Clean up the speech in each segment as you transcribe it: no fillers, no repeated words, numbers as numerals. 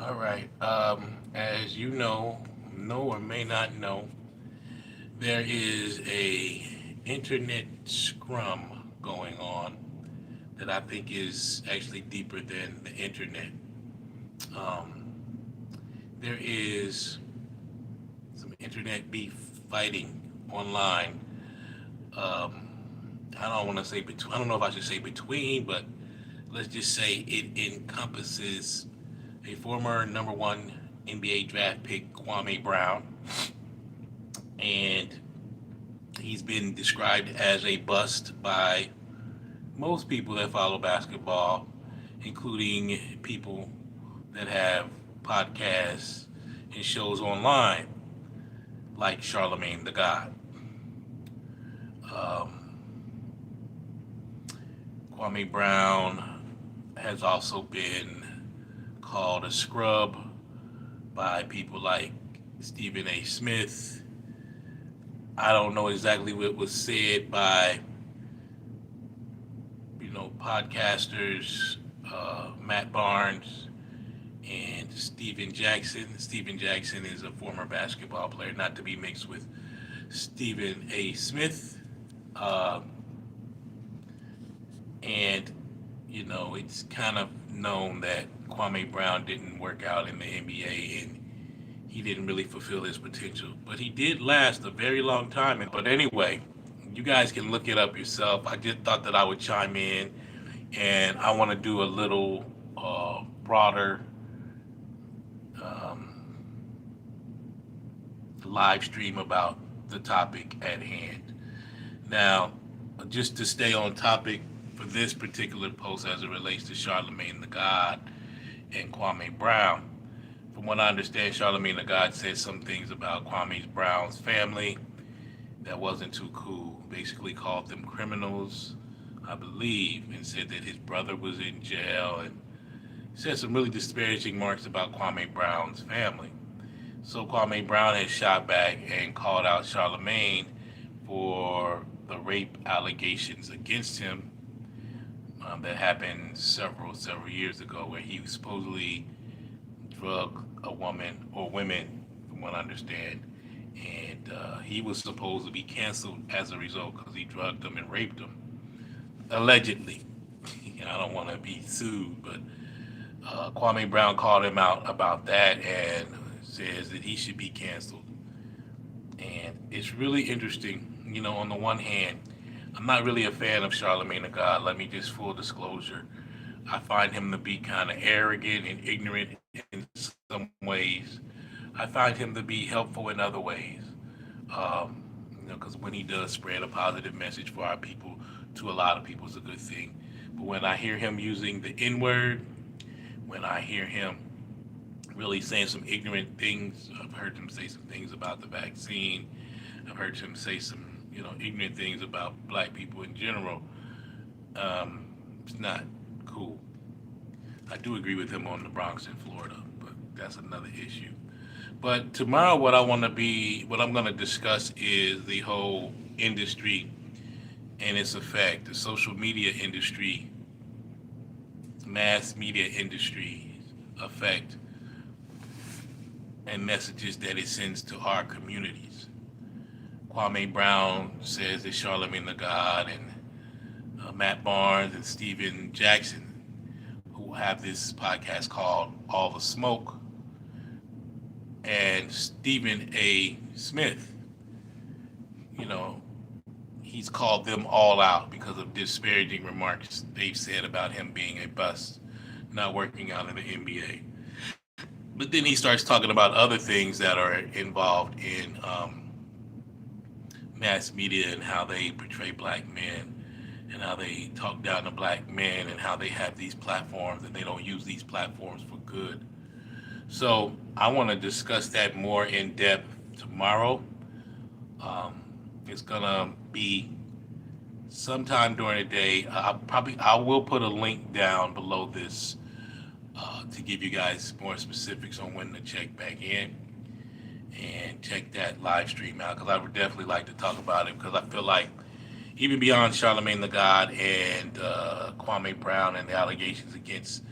All right. As you know or may not know, there is a internet scrum going on that I think is actually deeper than the internet. Um, there is some internet beef fighting online. Um, I don't want to say between. I don't know if I should say between, but let's just say it encompasses a former number one NBA draft pick, Kwame Brown, and he's been described as a bust by most people that follow basketball, including people that have podcasts and shows online, like Charlemagne the God. Um, Kwame Brown has also been called a scrub by people like Stephen A. Smith. I don't know exactly what was said by podcasters, Matt Barnes and Steven Jackson. Steven Jackson is a former basketball player, not to be mixed with Stephen A. Smith. Uh, and, it's kind of known that Kwame Brown didn't work out in the NBA and he didn't really fulfill his potential. But he did last a very long time. But anyway, you guys can look it up yourself. I just thought that I would chime in and I want to do a little broader um, live stream about the topic at hand. Now, just to stay on topic for this particular post as it relates to Charlemagne the God and Kwame Brown, from what I understand, Charlemagne the God said some things about Kwame Brown's family that wasn't too cool. Basically, called them criminals, I believe, and said that his brother was in jail and said some really disparaging remarks about Kwame Brown's family. So Kwame Brown has shot back and called out Charlemagne for the rape allegations against him that happened several years ago, where he supposedly drugged a woman or women, from what I understand, and he was supposed to be canceled as a result because he drugged them and raped them, allegedly. I don't want to be sued, but Kwame Brown called him out about that and says that he should be canceled. And it's really interesting. On the one hand, I'm not really a fan of Charlemagne the God. Let me just full disclosure. I find him to be kind of arrogant and ignorant in some ways. I find him to be helpful in other ways. Because when he does spread a positive message for our people, to a lot of people, is a good thing. But when I hear him using the N word, when I hear him really saying some ignorant things, I've heard him say some things about the vaccine. I've heard him say some, ignorant things about black people in general. It's not cool. I do agree with him on the Bronx in Florida, but that's another issue. But tomorrow, what I'm going to discuss is the whole industry and its effect, the social media industry, mass media industry effect, and messages that it sends to our communities. Kwame Brown says that Charlemagne the God and Matt Barnes and Steven Jackson, who have this podcast called All the Smoke, and Stephen A. Smith, you know, he's called them all out because of disparaging remarks they've said about him being a bust, not working out in the NBA. But then he starts talking about other things that are involved in mass media and how they portray black men and how they talk down to black men and how they have these platforms and they don't use these platforms for good. So I want to discuss that more in depth tomorrow. Um, it's gonna be sometime during the day. I will put a link down below this to give you guys more specifics on when to check back in and check that live stream out because I would definitely like to talk about it because I feel like even beyond Charlemagne the God and Kwame Brown and the allegations against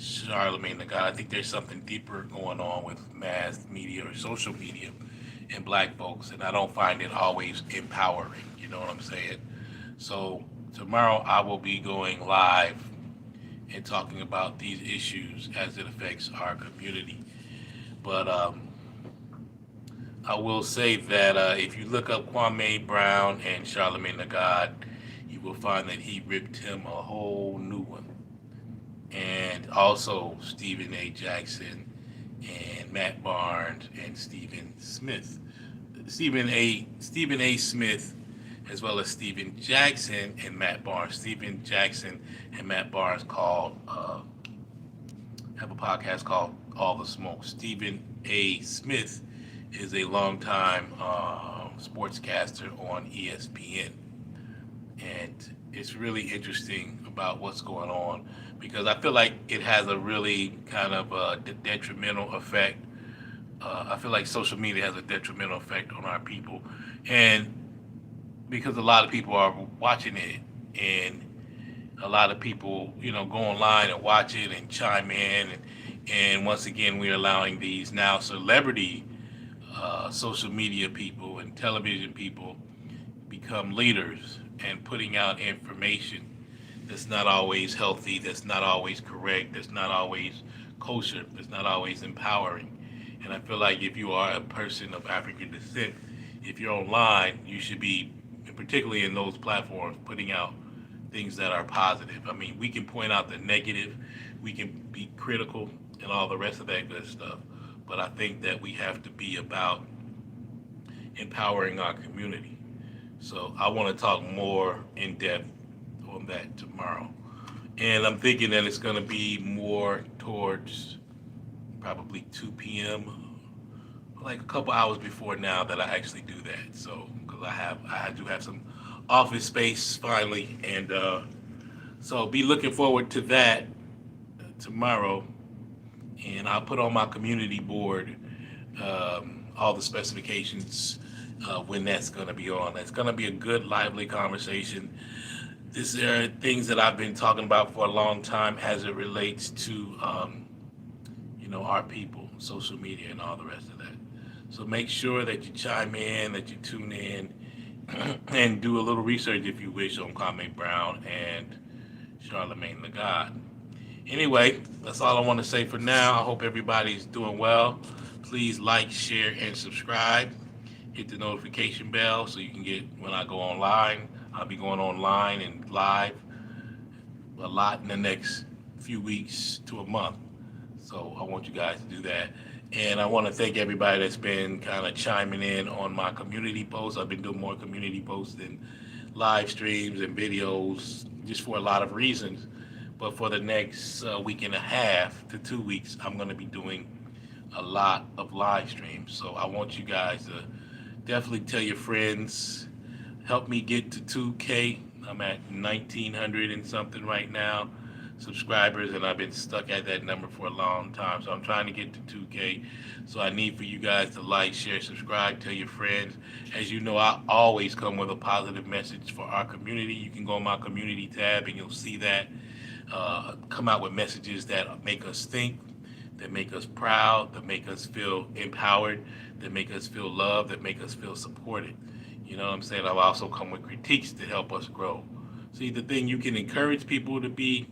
Charlemagne the God. I think there's something deeper going on with mass media or social media and black folks, and I don't find it always empowering. You know what I'm saying? So tomorrow I will be going live and talking about these issues as it affects our community. But I will say that if you look up Kwame Brown and Charlemagne the God, you will find that he ripped him a whole new one. And also Stephen A. Jackson and Matt Barnes and Stephen Smith. Stephen A. Smith, as well as Stephen Jackson and Matt Barnes. Stephen Jackson and Matt Barnes have a podcast called All the Smoke. Stephen A. Smith is a longtime sportscaster on ESPN, and it's really interesting about what's going on because I feel like it has a really kind of detrimental effect. I feel like social media has a detrimental effect on our people, and because a lot of people are watching it, and a lot of people, go online and watch it and chime in, and once again, we're allowing these now celebrity social media people and television people become leaders and putting out information that's not always healthy, that's not always correct, that's not always kosher, that's not always empowering. And I feel like if you are a person of African descent, if you're online, you should be, particularly in those platforms, putting out things that are positive. I mean, we can point out the negative, we can be critical, and all the rest of that good stuff. But I think that we have to be about empowering our community. So I want to talk more in depth on that tomorrow. And I'm thinking that it's going to be more towards probably 2 p.m., like a couple hours before now that I actually do that. So, because I do have some office space finally. And so be looking forward to that tomorrow. And I'll put on my community board all the specifications when that's going to be on. It's going to be a good, lively conversation. These are things that I've been talking about for a long time as it relates to, our people, social media, and all the rest of that. So make sure that you chime in, that you tune in, and do a little research if you wish on Kwame Brown and Charlemagne the God. Anyway, that's all I want to say for now. I hope everybody's doing well. Please like, share, and subscribe. Hit the notification bell so you can get when I go online. I'll be going online and live a lot in the next few weeks to a month. So I want you guys to do that. And I want to thank everybody that's been kind of chiming in on my community posts. I've been doing more community posts than live streams and videos just for a lot of reasons. But for the next week and a half to 2 weeks, I'm going to be doing a lot of live streams. So I want you guys to definitely tell your friends. Help me get to 2K. I'm at 1,900 and something right now subscribers, and I've been stuck at that number for a long time. So I'm trying to get to 2K. So I need for you guys to like, share, subscribe, tell your friends. As you know, I always come with a positive message for our community. You can go on my community tab and you'll see that. Come out with messages that make us think, that make us proud, that make us feel empowered, that make us feel loved, that make us feel supported. You know what I'm saying? I've also come with critiques to help us grow. See, the thing, you can encourage people to be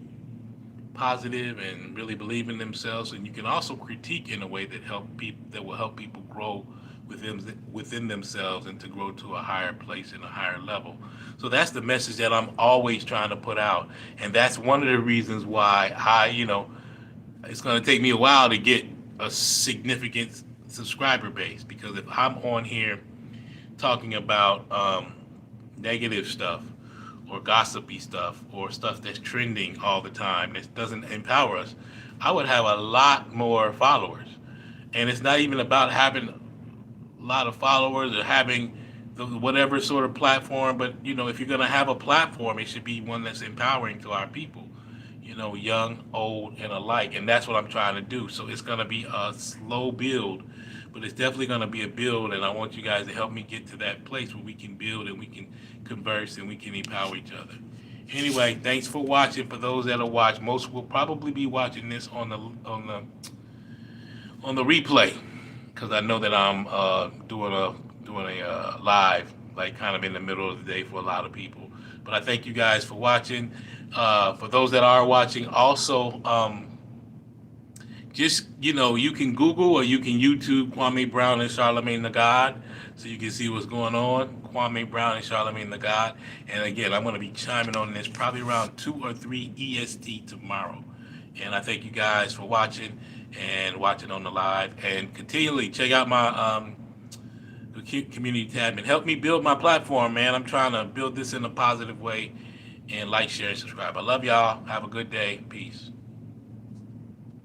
positive and really believe in themselves, and you can also critique in a way that will help people grow within themselves and to grow to a higher place and a higher level. So that's the message that I'm always trying to put out, and that's one of the reasons why it's going to take me a while to get a significant subscriber base, because if I'm on here talking about negative stuff or gossipy stuff or stuff that's trending all the time that doesn't empower us, I would have a lot more followers. And it's not even about having a lot of followers or having whatever sort of platform, but if you're going to have a platform, it should be one that's empowering to our people, young, old, and alike. And that's what I'm trying to do. So it's going to be a slow build, but it's definitely going to be a build, and I want you guys to help me get to that place where we can build and we can converse and we can empower each other. Anyway, thanks for watching. For those that are watching, most will probably be watching this on the replay, because I know that I'm doing a live, like kind of in the middle of the day for a lot of people. But I thank you guys for watching. For those that are watching, also, just, you can Google or you can YouTube Kwame Brown and Charlemagne the God, so you can see what's going on. Kwame Brown and Charlemagne the God. And again, I'm going to be chiming on this probably around 2 or 3 EST tomorrow. And I thank you guys for watching and watching on the live. And continually check out my community tab and help me build my platform, man. I'm trying to build this in a positive way. And like, share, and subscribe. I love y'all. Have a good day. Peace.